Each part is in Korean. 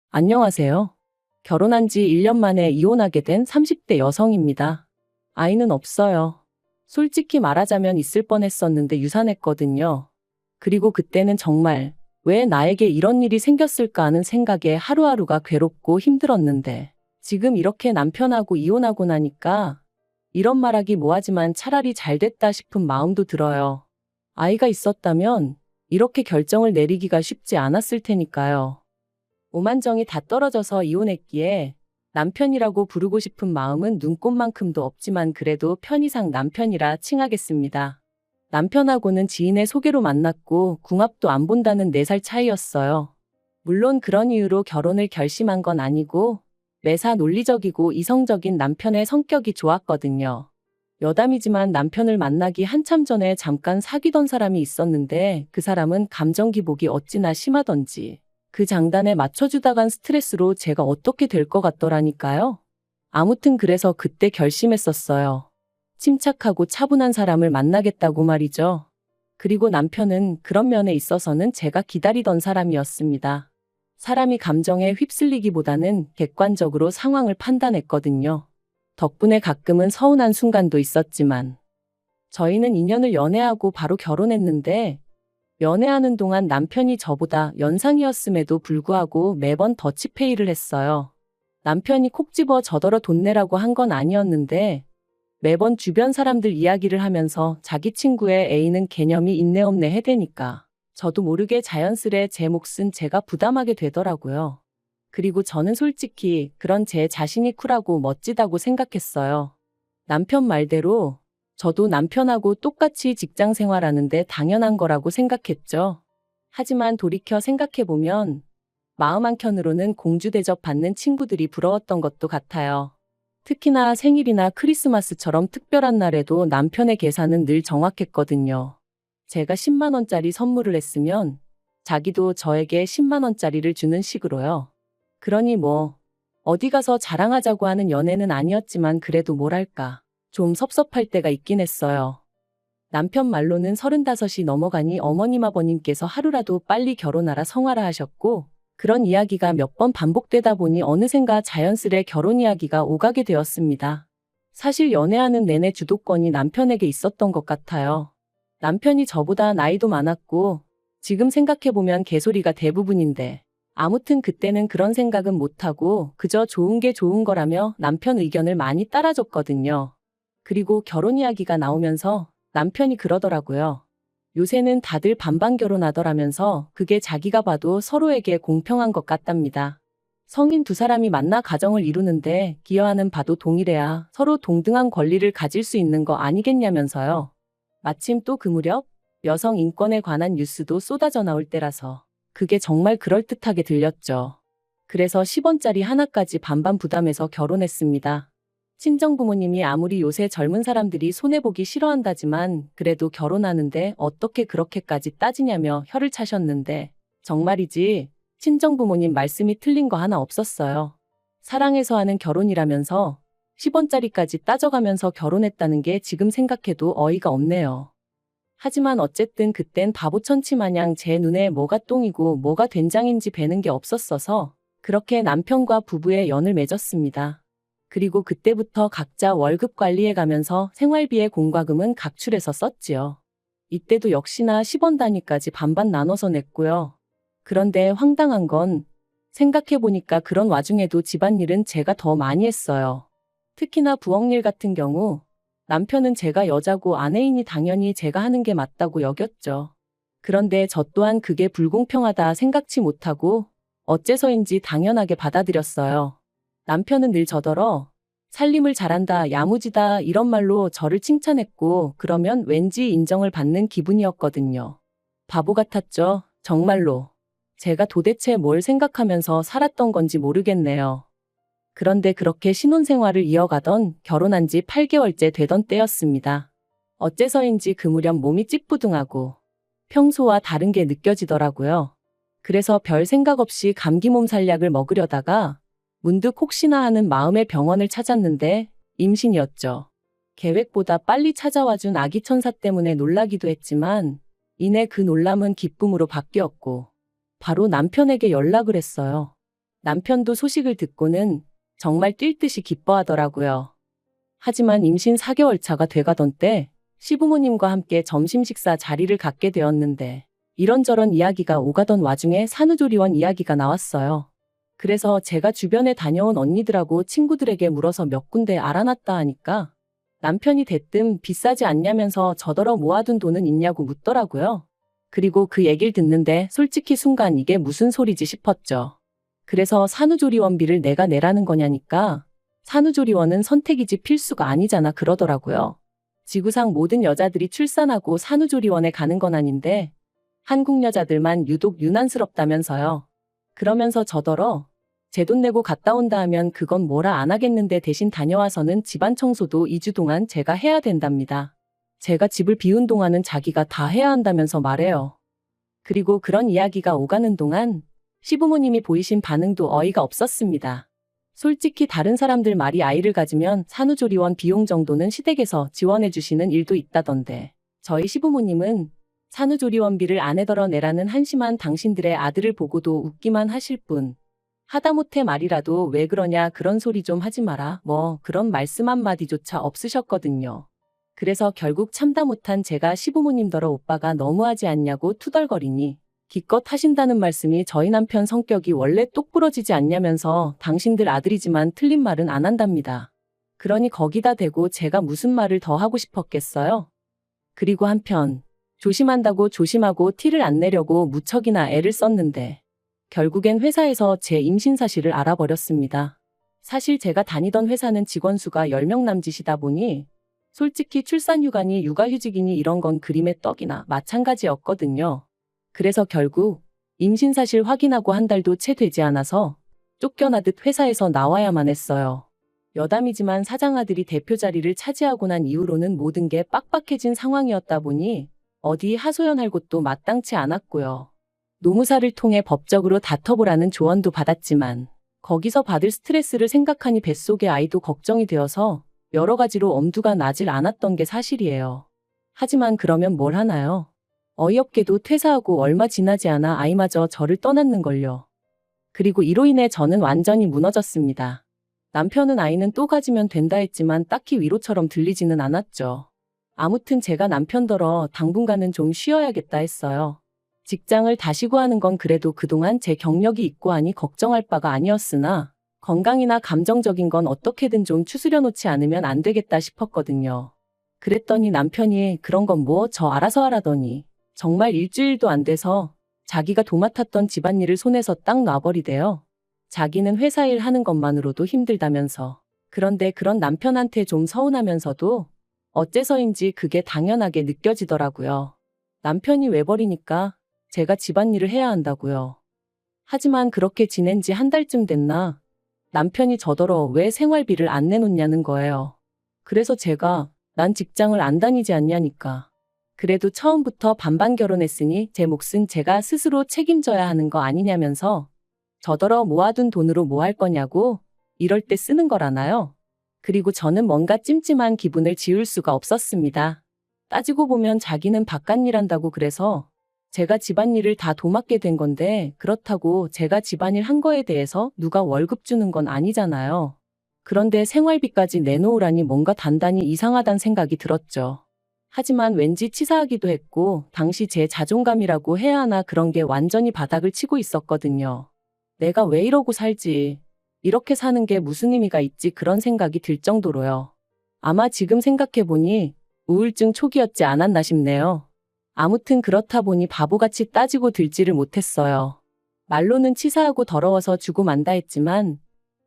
안녕하세요. 결혼한 지 1년 만에 이혼하게 된 30대 여성입니다. 아이는 없어요. 솔직히 말하자면 있을 뻔했었는데 유산했거든요. 그리고 그때는 정말 왜 나에게 이런 일이 생겼을까 하는 생각에 하루하루가 괴롭고 힘들었는데 지금 이렇게 남편하고 이혼하고 나니까 이런 말하기 뭐하지만 차라리 잘 됐다 싶은 마음도 들어요. 아이가 있었다면 이렇게 결정을 내리기가 쉽지 않았을 테니까요. 오만정이 다 떨어져서 이혼했기에 남편이라고 부르고 싶은 마음은 눈꼽만큼도 없지만 그래도 편의상 남편이라 칭하겠습니다. 남편하고는 지인의 소개로 만났고 궁합도 안 본다는 4살 차이였어요. 물론 그런 이유로 결혼을 결심한 건 아니고 매사 논리적이고 이성적인 남편의 성격이 좋았거든요. 여담이지만 남편을 만나기 한참 전에 잠깐 사귀던 사람이 있었는데 그 사람은 감정 기복이 어찌나 심하던지 그 장단에 맞춰주다간 스트레스로 제가 어떻게 될 것 같더라니까요. 아무튼 그래서 그때 결심했었어요. 침착하고 차분한 사람을 만나겠다고 말이죠. 그리고 남편은 그런 면에 있어서는 제가 기다리던 사람이었습니다. 사람이 감정에 휩쓸리기보다는 객관적으로 상황을 판단했거든요. 덕분에 가끔은 서운한 순간도 있었지만 저희는 2년을 연애하고 바로 결혼했는데 연애하는 동안 남편이 저보다 연상이었음에도 불구하고 매번 더치페이를 했어요. 남편이 콕 집어 저더러 돈 내라고 한 건 아니었는데 매번 주변 사람들 이야기를 하면서 자기 친구의 애인은 개념이 있네 없네 해대니까 저도 모르게 자연스레 제 몫은 제가 부담하게 되더라고요. 그리고 저는 솔직히 그런 제 자신이 쿨하고 멋지다고 생각했어요. 남편 말대로 저도 남편하고 똑같이 직장 생활하는데 당연한 거라고 생각했죠. 하지만 돌이켜 생각해보면 마음 한켠으로는 공주 대접 받는 친구들이 부러웠던 것도 같아요. 특히나 생일이나 크리스마스처럼 특별한 날에도 남편의 계산은 늘 정확했거든요. 제가 10만 원짜리 선물을 했으면 자기도 저에게 10만 원짜리를 주는 식으로요. 그러니 뭐 어디 가서 자랑하자고 하는 연애는 아니었지만 그래도 뭐랄까 좀 섭섭할 때가 있긴 했어요. 남편 말로는 35이 넘어가니 어머님 아버님께서 하루라도 빨리 결혼하라 성하라 하셨고 그런 이야기가 몇 번 반복되다 보니 어느샌가 자연스레 결혼 이야기가 오가게 되었습니다. 사실 연애하는 내내 주도권이 남편에게 있었던 것 같아요. 남편이 저보다 나이도 많았고 지금 생각해보면 개소리가 대부분인데 아무튼 그때는 그런 생각은 못하고 그저 좋은 게 좋은 거라며 남편 의견을 많이 따라줬거든요. 그리고 결혼 이야기가 나오면서 남편이 그러더라고요. 요새는 다들 반반 결혼하더라면서 그게 자기가 봐도 서로에게 공평한 것 같답니다. 성인 두 사람이 만나 가정을 이루는데 기여하는 바도 동일해야 서로 동등한 권리를 가질 수 있는 거 아니겠냐면서요. 마침 또 그 무렵 여성 인권에 관한 뉴스도 쏟아져 나올 때라서 그게 정말 그럴듯하게 들렸죠. 그래서 10원짜리 하나까지 반반 부담해서 결혼했습니다. 친정부모님이 아무리 요새 젊은 사람들이 손해보기 싫어한다지만 그래도 결혼하는데 어떻게 그렇게까지 따지냐며 혀를 차셨는데 정말이지 친정부모님 말씀이 틀린 거 하나 없었어요. 사랑해서 하는 결혼이라면서 10원짜리까지 따져가면서 결혼했다는 게 지금 생각해도 어이가 없네요. 하지만 어쨌든 그땐 바보천치 마냥 제 눈에 뭐가 똥이고 뭐가 된장인지 배는 게 없었어서 그렇게 남편과 부부의 연을 맺었습니다. 그리고 그때부터 각자 월급 관리해가면서 생활비의 공과금은 각출해서 썼지요. 이때도 역시나 10원 단위까지 반반 나눠서 냈고요. 그런데 황당한 건 생각해보니까 그런 와중에도 집안일은 제가 더 많이 했어요. 특히나 부엌일 같은 경우 남편은 제가 여자고 아내이니 당연히 제가 하는 게 맞다고 여겼죠. 그런데 저 또한 그게 불공평하다 생각지 못하고 어째서인지 당연하게 받아들였어요. 남편은 늘 저더러 살림을 잘한다, 야무지다 이런 말로 저를 칭찬했고 그러면 왠지 인정을 받는 기분이었거든요. 바보 같았죠, 정말로. 제가 도대체 뭘 생각하면서 살았던 건지 모르겠네요. 그런데 그렇게 신혼생활을 이어가던 결혼한 지 8개월째 되던 때였습니다. 어째서인지 그 무렵 몸이 찌뿌둥하고 평소와 다른 게 느껴지더라고요. 그래서 별 생각 없이 감기 몸살약을 먹으려다가 문득 혹시나 하는 마음에 병원을 찾았는데 임신이었죠. 계획보다 빨리 찾아와준 아기 천사 때문에 놀라기도 했지만 이내 그 놀람은 기쁨으로 바뀌었고 바로 남편에게 연락을 했어요. 남편도 소식을 듣고는 정말 뛸 듯이 기뻐하더라고요. 하지만 임신 4개월 차가 돼가던 때 시부모님과 함께 점심 식사 자리를 갖게 되었는데 이런저런 이야기가 오가던 와중에 산후조리원 이야기가 나왔어요. 그래서 제가 주변에 다녀온 언니들하고 친구들에게 물어서 몇 군데 알아놨다 하니까 남편이 대뜸 비싸지 않냐면서 저더러 모아둔 돈은 있냐고 묻더라고요. 그리고 그 얘기를 듣는데 솔직히 순간 이게 무슨 소리지 싶었죠. 그래서 산후조리원비를 내가 내라는 거냐니까 산후조리원은 선택이지 필수가 아니잖아 그러더라고요. 지구상 모든 여자들이 출산하고 산후조리원에 가는 건 아닌데 한국 여자들만 유독 유난스럽다면서요. 그러면서 저더러 제 돈 내고 갔다 온다 하면 그건 뭐라 안 하겠는데 대신 다녀와서는 집안 청소도 2주 동안 제가 해야 된답니다. 제가 집을 비운 동안은 자기가 다 해야 한다면서 말해요. 그리고 그런 이야기가 오가는 동안 시부모님이 보이신 반응도 어이가 없었습니다. 솔직히 다른 사람들 말이 아이를 가지면 산후조리원 비용 정도는 시댁에서 지원해 주시는 일도 있다던데 저희 시부모님은 산후조리원비를 아내더러 내라는 한심한 당신들의 아들을 보고도 웃기만 하실 뿐 하다못해 말이라도 왜 그러냐 그런 소리 좀 하지 마라 뭐 그런 말씀 한마디조차 없으셨거든요. 그래서 결국 참다 못한 제가 시부모님더러 오빠가 너무하지 않냐고 투덜거리니 기껏 하신다는 말씀이 저희 남편 성격이 원래 똑부러지지 않냐면서 당신들 아들이지만 틀린 말은 안 한답니다. 그러니 거기다 대고 제가 무슨 말을 더 하고 싶었겠어요? 그리고 한편 조심한다고 조심하고 티를 안 내려고 무척이나 애를 썼는데 결국엔 회사에서 제 임신 사실을 알아버렸습니다. 사실 제가 다니던 회사는 직원 수가 10명 남짓이다 보니 솔직히 출산휴가니 육아휴직이니 이런 건 그림의 떡이나 마찬가지였거든요. 그래서 결국 임신 사실 확인하고 한 달도 채 되지 않아서 쫓겨나듯 회사에서 나와야만 했어요. 여담이지만 사장아들이 대표 자리를 차지하고 난 이후로는 모든 게 빡빡해진 상황이었다 보니 어디 하소연할 곳도 마땅치 않았고요. 노무사를 통해 법적으로 다퉈보라는 조언도 받았지만 거기서 받을 스트레스를 생각하니 뱃속의 아이도 걱정이 되어서 여러 가지로 엄두가 나질 않았던 게 사실이에요. 하지만 그러면 뭘 하나요? 어이없게도 퇴사하고 얼마 지나지 않아 아이마저 저를 떠났는걸요. 그리고 이로 인해 저는 완전히 무너졌습니다. 남편은 아이는 또 가지면 된다 했지만 딱히 위로처럼 들리지는 않았죠. 아무튼 제가 남편더러 당분간은 좀 쉬어야겠다 했어요. 직장을 다시 구하는 건 그래도 그동안 제 경력이 있고 하니 걱정할 바가 아니었으나 건강이나 감정적인 건 어떻게든 좀 추스려 놓지 않으면 안 되겠다 싶었거든요. 그랬더니 남편이 그런 건 뭐 저 알아서 하라더니 정말 일주일도 안 돼서 자기가 도맡았던 집안일을 손에서 딱 놔버리대요. 자기는 회사 일 하는 것만으로도 힘들다면서. 그런데 그런 남편한테 좀 서운하면서도 어째서인지 그게 당연하게 느껴지더라고요. 남편이 외버리니까 제가 집안일을 해야 한다고요. 하지만 그렇게 지낸 지 한 달쯤 됐나 남편이 저더러 왜 생활비를 안 내놓냐는 거예요. 그래서 제가 난 직장을 안 다니지 않냐니까. 그래도 처음부터 반반 결혼했으니 제 몫은 제가 스스로 책임져야 하는 거 아니냐면서 저더러 모아둔 돈으로 뭐 할 거냐고 이럴 때 쓰는 거라나요? 그리고 저는 뭔가 찜찜한 기분을 지울 수가 없었습니다. 따지고 보면 자기는 바깥일 한다고 그래서 제가 집안일을 다 도맡게 된 건데 그렇다고 제가 집안일 한 거에 대해서 누가 월급 주는 건 아니잖아요. 그런데 생활비까지 내놓으라니 뭔가 단단히 이상하단 생각이 들었죠. 하지만 왠지 치사하기도 했고 당시 제 자존감이라고 해야 하나 그런 게 완전히 바닥을 치고 있었거든요. 내가 왜 이러고 살지? 이렇게 사는 게 무슨 의미가 있지? 그런 생각이 들 정도로요. 아마 지금 생각해보니 우울증 초기였지 않았나 싶네요. 아무튼 그렇다 보니 바보같이 따지고 들지를 못했어요. 말로는 치사하고 더러워서 주고 만다 했지만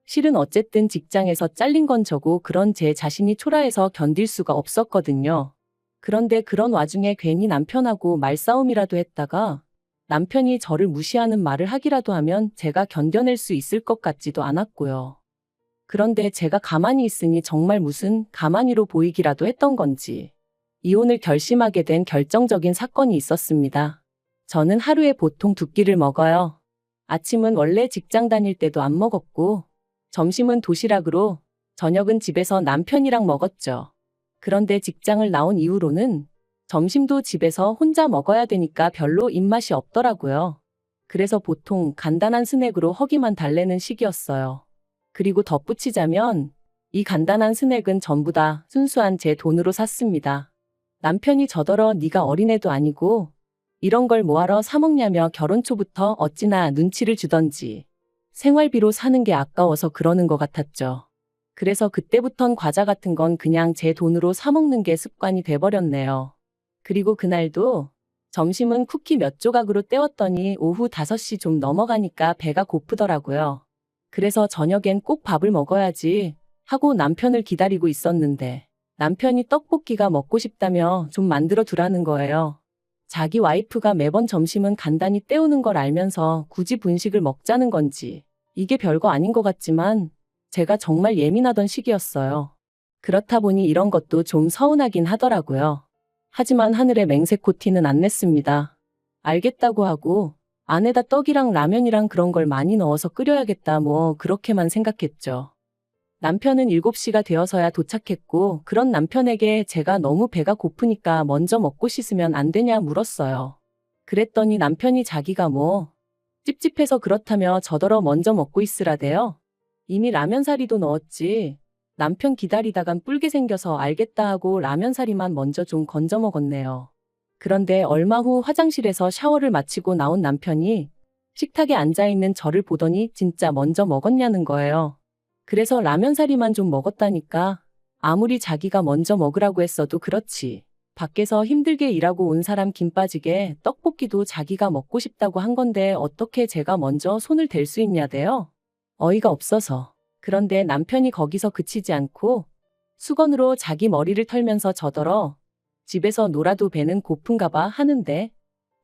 실은 어쨌든 직장에서 잘린 건 저고 그런 제 자신이 초라해서 견딜 수가 없었거든요. 그런데 그런 와중에 괜히 남편하고 말싸움이라도 했다가 남편이 저를 무시하는 말을 하기라도 하면 제가 견뎌낼 수 있을 것 같지도 않았고요. 그런데 제가 가만히 있으니 정말 무슨 가만히로 보이기라도 했던 건지 이혼을 결심하게 된 결정적인 사건이 있었습니다. 저는 하루에 보통 2끼를 먹어요. 아침은 원래 직장 다닐 때도 안 먹었고 점심은 도시락으로 저녁은 집에서 남편이랑 먹었죠. 그런데 직장을 나온 이후로는 점심도 집에서 혼자 먹어야 되니까 별로 입맛이 없더라고요. 그래서 보통 간단한 스낵으로 허기만 달래는 시기였어요. 그리고 덧붙이자면 이 간단한 스낵은 전부 다 순수한 제 돈으로 샀습니다. 남편이 저더러 네가 어린애도 아니고 이런 걸 뭐하러 사 먹냐며 결혼 초부터 어찌나 눈치를 주던지 생활비로 사는 게 아까워서 그러는 것 같았죠. 그래서 그때부턴 과자 같은 건 그냥 제 돈으로 사 먹는 게 습관이 돼버렸네요. 그리고 그날도 점심은 쿠키 몇 조각으로 때웠더니 오후 5시 좀 넘어가니까 배가 고프더라고요. 그래서 저녁엔 꼭 밥을 먹어야지 하고 남편을 기다리고 있었는데 남편이 떡볶이가 먹고 싶다며 좀 만들어 두라는 거예요. 자기 와이프가 매번 점심은 간단히 때우는 걸 알면서 굳이 분식을 먹자는 건지 이게 별거 아닌 것 같지만 제가 정말 예민하던 시기였어요. 그렇다 보니 이런 것도 좀 서운하긴 하더라고요. 하지만 하늘의 맹세코 티는 안 냈습니다. 알겠다고 하고 안에다 떡이랑 라면이랑 그런 걸 많이 넣어서 끓여야겠다 뭐 그렇게만 생각했죠. 남편은 7시가 되어서야 도착했고 그런 남편에게 제가 너무 배가 고프니까 먼저 먹고 씻으면 안 되냐 물었어요. 그랬더니 남편이 자기가 뭐 찝찝해서 그렇다며 저더러 먼저 먹고 있으라대요. 이미 라면사리도 넣었지. 남편 기다리다간 뿔게 생겨서 알겠다 하고 라면사리만 먼저 좀 건져 먹었네요. 그런데 얼마 후 화장실에서 샤워를 마치고 나온 남편이 식탁에 앉아있는 저를 보더니 진짜 먼저 먹었냐는 거예요. 그래서 라면사리만 좀 먹었다니까. 아무리 자기가 먼저 먹으라고 했어도 그렇지. 밖에서 힘들게 일하고 온 사람 김 빠지게 떡볶이도 자기가 먹고 싶다고 한 건데 어떻게 제가 먼저 손을 댈 수 있냐대요. 어이가 없어서. 그런데 남편이 거기서 그치지 않고 수건으로 자기 머리를 털면서 저더러 집에서 놀아도 배는 고픈가 봐 하는데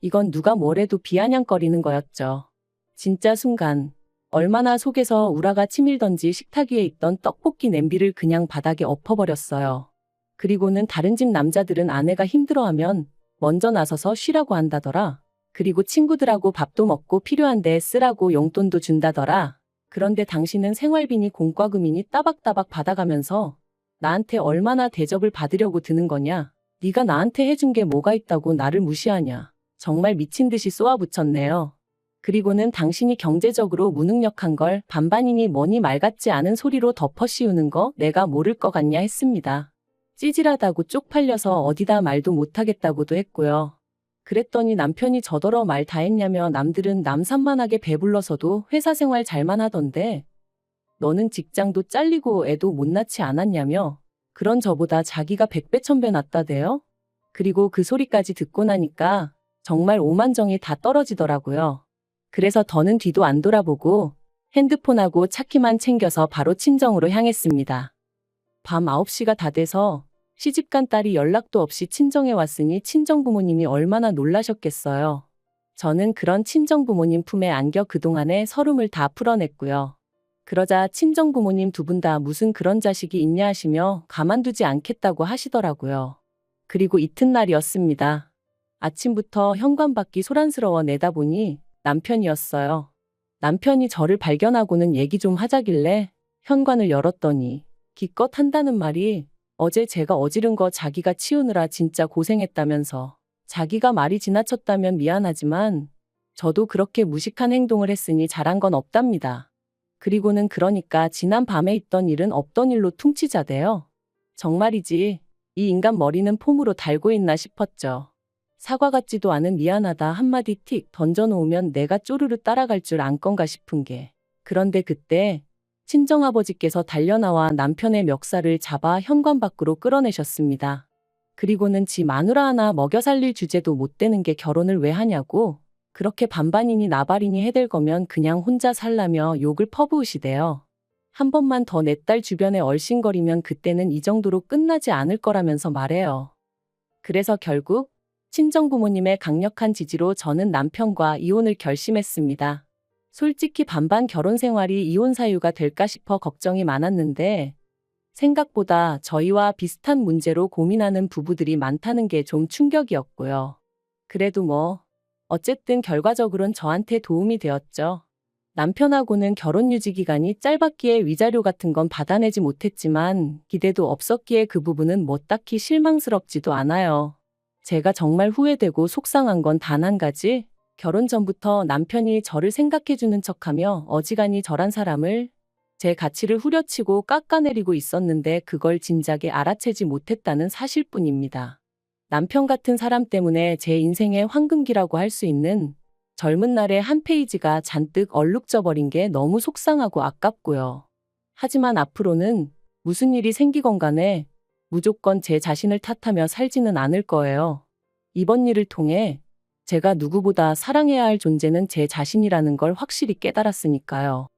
이건 누가 뭐래도 비아냥거리는 거였죠. 진짜 순간 얼마나 속에서 우라가 치밀던지 식탁 위에 있던 떡볶이 냄비를 그냥 바닥에 엎어버렸어요. 그리고는 다른 집 남자들은 아내가 힘들어하면 먼저 나서서 쉬라고 한다더라. 그리고 친구들하고 밥도 먹고 필요한데 쓰라고 용돈도 준다더라. 그런데 당신은 생활비니 공과금이니 따박따박 받아가면서 나한테 얼마나 대접을 받으려고 드는 거냐? 네가 나한테 해준 게 뭐가 있다고 나를 무시하냐? 정말 미친 듯이 쏘아붙였네요. 그리고는 당신이 경제적으로 무능력한 걸 반반이니 뭐니 말 같지 않은 소리로 덮어 씌우는 거 내가 모를 것 같냐 했습니다. 찌질하다고 쪽팔려서 어디다 말도 못하겠다고도 했고요. 그랬더니 남편이 저더러 말 다 했냐며 남들은 남산만하게 배불러서도 회사 생활 잘만 하던데 너는 직장도 잘리고 애도 못 낳지 않았냐며 그런 저보다 자기가 100배 1000배 낫다대요? 그리고 그 소리까지 듣고 나니까 정말 오만정이 다 떨어지더라고요. 그래서 더는 뒤도 안 돌아보고 핸드폰하고 차키만 챙겨서 바로 친정으로 향했습니다. 밤 9시가 다 돼서 시집간 딸이 연락도 없이 친정에 왔으니 친정부모님이 얼마나 놀라셨겠어요. 저는 그런 친정부모님 품에 안겨 그동안의 서름을 다 풀어냈고요. 그러자 친정부모님 두 분 다 무슨 그런 자식이 있냐 하시며 가만두지 않겠다고 하시더라고요. 그리고 이튿날이었습니다. 아침부터 현관밖이 소란스러워 내다보니 남편이었어요. 남편이 저를 발견하고는 얘기 좀 하자길래 현관을 열었더니 기껏 한다는 말이 어제 제가 어지른 거 자기가 치우느라 진짜 고생했다면서 자기가 말이 지나쳤다면 미안하지만 저도 그렇게 무식한 행동을 했으니 잘한 건 없답니다. 그리고는 그러니까 지난 밤에 있던 일은 없던 일로 퉁치자대요. 정말이지 이 인간 머리는 폼으로 달고 있나 싶었죠. 사과 같지도 않은 미안하다 한마디 틱 던져놓으면 내가 쪼르르 따라갈 줄 안 건가 싶은 게. 그런데 그때 친정아버지께서 달려나와 남편의 멱살을 잡아 현관 밖으로 끌어내셨습니다. 그리고는 지 마누라 하나 먹여 살릴 주제도 못 되는 게 결혼을 왜 하냐고 그렇게 반반이니 나발이니 해댈 거면 그냥 혼자 살라며 욕을 퍼부으시대요. 한 번만 더 내 딸 주변에 얼씬거리면 그때는 이 정도로 끝나지 않을 거라면서 말해요. 그래서 결국 친정부모님의 강력한 지지로 저는 남편과 이혼을 결심했습니다. 솔직히 반반 결혼 생활이 이혼 사유가 될까 싶어 걱정이 많았는데 생각보다 저희와 비슷한 문제로 고민하는 부부들이 많다는 게 좀 충격이었고요. 그래도 뭐 어쨌든 결과적으론 저한테 도움이 되었죠. 남편하고는 결혼 유지 기간이 짧았기에 위자료 같은 건 받아내지 못했지만 기대도 없었기에 그 부분은 뭐 딱히 실망스럽지도 않아요. 제가 정말 후회되고 속상한 건 단 한 가지, 결혼 전부터 남편이 저를 생각해주는 척하며 어지간히 저란 사람을 제 가치를 후려치고 깎아내리고 있었는데 그걸 진작에 알아채지 못했다는 사실뿐입니다. 남편 같은 사람 때문에 제 인생의 황금기라고 할 수 있는 젊은 날의 한 페이지가 잔뜩 얼룩져 버린 게 너무 속상하고 아깝고요. 하지만 앞으로는 무슨 일이 생기건 간에 무조건 제 자신을 탓하며 살지는 않을 거예요. 이번 일을 통해 제가 누구보다 사랑해야 할 존재는 제 자신이라는 걸 확실히 깨달았으니까요.